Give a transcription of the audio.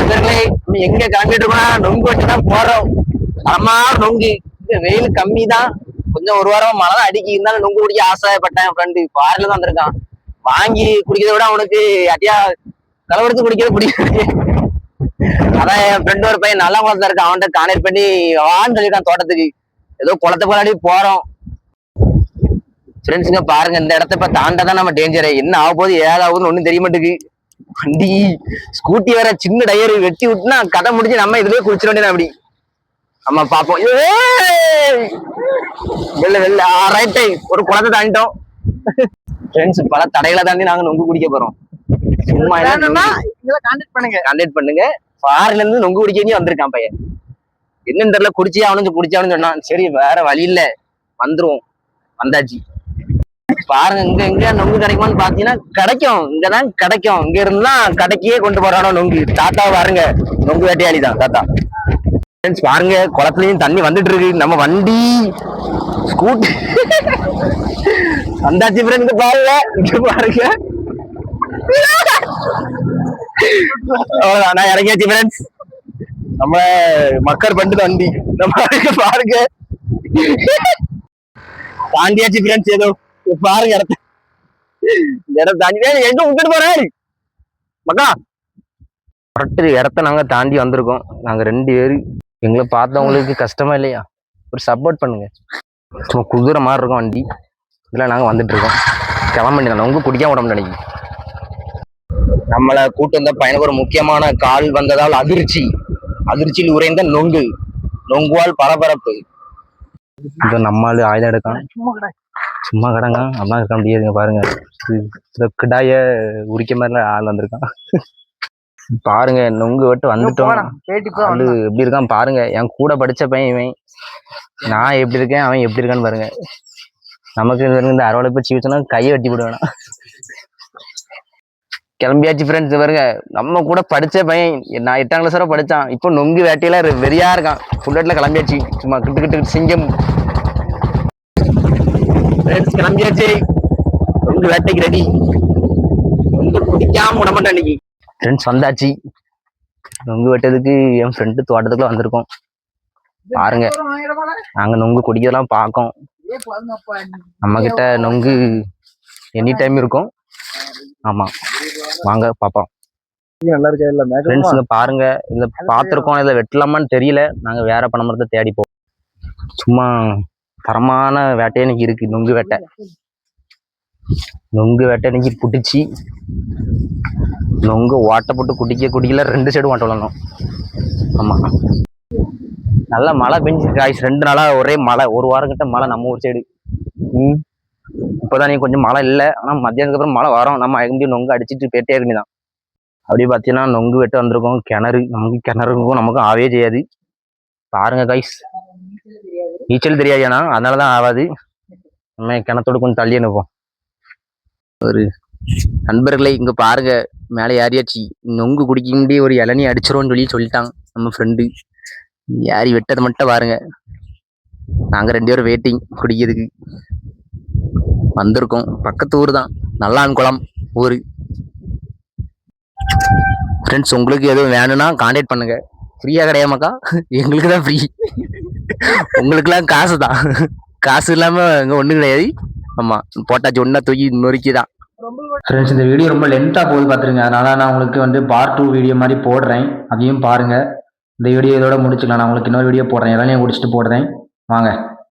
நண்பர்களே எங்க கிளம்பிட்டு இருக்கோம், நொங்கு வச்சுதான் போறோம். ஆமா, நொங்கு வெயில் கம்மி தான், கொஞ்சம் ஒரு வாரம் மழை தான் அடிக்கி இருந்தாலும் நொங்கு குடிக்க ஆசைப்பட்டேன். ஃப்ரெண்டு ஃபாரின்ல தான் வந்திருக்கான். வாங்கி குடிக்கிறத விட அவனுக்கு அட்டியா கலவரத்து குடிக்கிறது பிடிக்காது. அதான் என் ஃப்ரெண்டு ஒரு பையன் நல்லா குளத்துல இருக்கான், அவன்கிட்ட கான்டெக்ட் பண்ணி வான்னு சொல்லியிருக்கான் தோட்டத்துக்கு. ஏதோ குளத்தை போராடி போறோம். ஃப்ரெண்ட்ஸுங்க பாருங்க, இந்த இடத்த இப்ப தாண்டதான் நம்ம டேஞ்சர். என்ன ஆக போகுது ஏதாவதுன்னு ஒண்ணும் தெரிய மாட்டேங்குது. வண்டி ஸ்கூட்டி வேற சின்ன டயர் வெட்டி விட்டுனா கதை முடிஞ்சு நம்ம இதுலயே குடிச்சிட வேண்டியதான். அப்படி நம்ம பாப்போம். வெள்ள வெள்ள ரைட், ஒரு குளத்தை தாண்டிட்டோம். ஃப்ரெண்ட்ஸ், பல தடைகளை தாண்டி நாங்க நொங்கு குடிக்க போறோம். சும்மா கான்டாக்ட் பண்ணுங்க. ஃபாரின்ல இருந்து நொங்கு குடிக்க வந்திருக்கான் பையன். என்னன்னு தெரியல, குடிச்சாவனு சொன்னான். சரி, வேற வழி இல்ல, வந்துருவோம். வந்தாச்சு. பாருங்க, இங்க எங்க நொங்கு கிடைக்குமான்னு பாத்தீங்கன்னா கிடைக்கும். இங்கதான் கிடைக்கும். இங்க இருந்தான் கடைக்கே கொண்டு போறானோ நொங்கு. தாத்தா பாருங்க, நொங்கு வேட்டையாளி தான் தாத்தா. பாருங்க, குளத்துலயும் தண்ணி வந்துட்டு இருக்கு. நம்ம வண்டி ஸ்கூட்டி வந்தாச்சு. ஃப்ரெண்ட்ஸ் பாருங்க, இங்க பாருங்க. அவ்வளவுதான், நான் இறங்கியாச்சு ஃப்ரெண்ட்ஸ். நம்ம மக்கர் பண்ணிட்டு வண்டி நம்ம பாருங்க தாண்டியாச்சு ஃப்ரெண்ட்ஸ். ஏதோ பாருங்க இடத்த, இந்த இடம் தாண்டி எங்க விட்டுட்டு போறாரு மக்கா. கரெக்ட் இடத்த நாங்க தாண்டி வந்திருக்கோம். நாங்க 2 பேரு. எங்களை பார்த்தவங்களுக்கு கஷ்டமா இல்லையா? ஒரு சப்போர்ட் பண்ணுங்க. சும்மா குதிரை மாதிரி இருக்கும் வண்டி. இதுல நாங்க வந்துட்டு இருக்கோம். கிளம்ப நொங்கு குடிக்காம விட முடியும். நம்மளை கூட்டு வந்த பையனுக்கு ஒரு முக்கியமான கால் வந்ததால் அதிர்ச்சியில் உறைந்த நொங்குவால் பரபரப்பு. இங்க நம்மளு ஆயுதம் எடுக்கான், சும்மா கடங்க அப்படிலாம் இருக்க முடியாதுங்க. பாருங்க, கிடாய உரிக்க மாதிரி ஆள் வந்திருக்கான். பாருங்க, நொங்கு விட்டு வந்துட்டோம். ஆளு எப்படி இருக்கான் பாருங்க. என் கூட படிச்ச பையன் இவன். நான் எப்படி இருக்கேன், அவன் எப்படி இருக்கான்னு பாருங்க. நமக்கு இந்த அரவணைப்பு சீவச்சோன்னா கையை வெட்டி விடுவேனா. கிளம்பியாச்சு ஃப்ரெண்ட்ஸ். பாருங்க, நம்ம கூட படிச்ச பையன். நான் 8ஆம் கிளாஸ் வரை படிச்சான். இப்போ நொங்கு வேட்டையில வெறியா இருக்கான். புல்லட்ல கிளம்பியாச்சு. சும்மா கிட்டு சிங்கம். கிளம்பியாச்சு, நொங்கு வேட்டைக்கு ரெடி. நொங்கு குடிக்காம விட மாட்டேன் அன்னைக்கு. ஃப்ரெண்ட்ஸ் வந்தாச்சு. நொங்கு வெட்டதுக்கு என் ஃப்ரெண்டு தோட்டத்துக்குள்ள வந்திருக்கோம். பாருங்க, நாங்க நொங்கு குடிக்கிறதெல்லாம் பார்க்கோம். நம்ம கிட்ட நொங்கு எனி டைம் இருக்கும். ஆமா, வாங்க பாப்போம். நல்லா இருக்கு பாருங்க. இதுல பாத்திருக்கோம், இதுல வெட்டலாமான்னு தெரியல. நாங்க வேற பணமரத்தை தேடிப்போம். சும்மா தரமான வேட்டையே இன்னைக்கு இருக்கு. நொங்கு வேட்டை இன்னைக்கு புடிச்சு நொங்கு ஓட்ட போட்டு குடிக்கல 2 சைடும் ஓட்ட விடணும். ஆமா, நல்லா மழை பெஞ்சிருக்கு காய்ஸ். 2 நாளா ஒரே மழை. ஒரு வாரம் கிட்ட மழை நம்ம ஊர் சைடு. இப்போதான் நீங்க கொஞ்சம் மழை இல்லை. ஆனா மத்தியானத்துக்கு அப்புறம் மழை வரும். நம்ம எங்கேயும் நொங்கு அடிச்சுட்டு போயிட்டே இருந்துதான். அப்படி பாத்தீங்கன்னா நொங்கு வெட்ட வந்திருக்கோம். கிணறுக்கும் நமக்கும் ஆவே செய்யாது. பாருங்க காய்ஸ், நீச்சல் தெரியாது ஏன்னா, அதனாலதான் ஆகாது. நம்ம கிணத்தோடு கொஞ்சம் தள்ளி அனுப்போம். ஒரு நண்பர்களை இங்க பாருங்க, மேலே ஏறியாச்சு. நொங்கு குடிக்க முடிய ஒரு இளநீ அடிச்சிருவோன்னு சொல்லிட்டாங்க நம்ம ஃப்ரெண்டு. ஏறி வெட்டது மட்டும் பாருங்க. நாங்க 2 பேரும் வெயிட்டிங் குடிக்கிறதுக்கு வந்திருக்கோம். பக்கத்து ஊர் தான், நல்லான்குளம் ஊரு. ஃப்ரெண்ட்ஸ், உங்களுக்கு எதுவும் வேணும்னா கான்டாக்ட் பண்ணுங்க. ஃப்ரீயா கிடையாமாக்கா? எங்களுக்கு தான் ஃப்ரீ. உங்களுக்குலாம் காசு தான். காசு இல்லாம இங்க ஒண்ணும் கிடையாது. ஆமா, போட்டாச்சு ஒன்னா தூக்கி நொறுக்கிதான். ஃப்ரெண்ட்ஸ், இந்த வீடியோ ரொம்ப லென்த்தா போகுது பார்த்துருங்க. அதனால நான் உங்களுக்கு பார்ட் 2 வீடியோ மாதிரி போடுறேன். அதையும் பாருங்க. இந்த வீடியோ இதோட முடிச்சுக்கலாம். நான் உங்களுக்கு இன்னொரு வீடியோ போடுறேன். எல்லாம் குடிச்சிட்டு போடுறேன். வாங்க.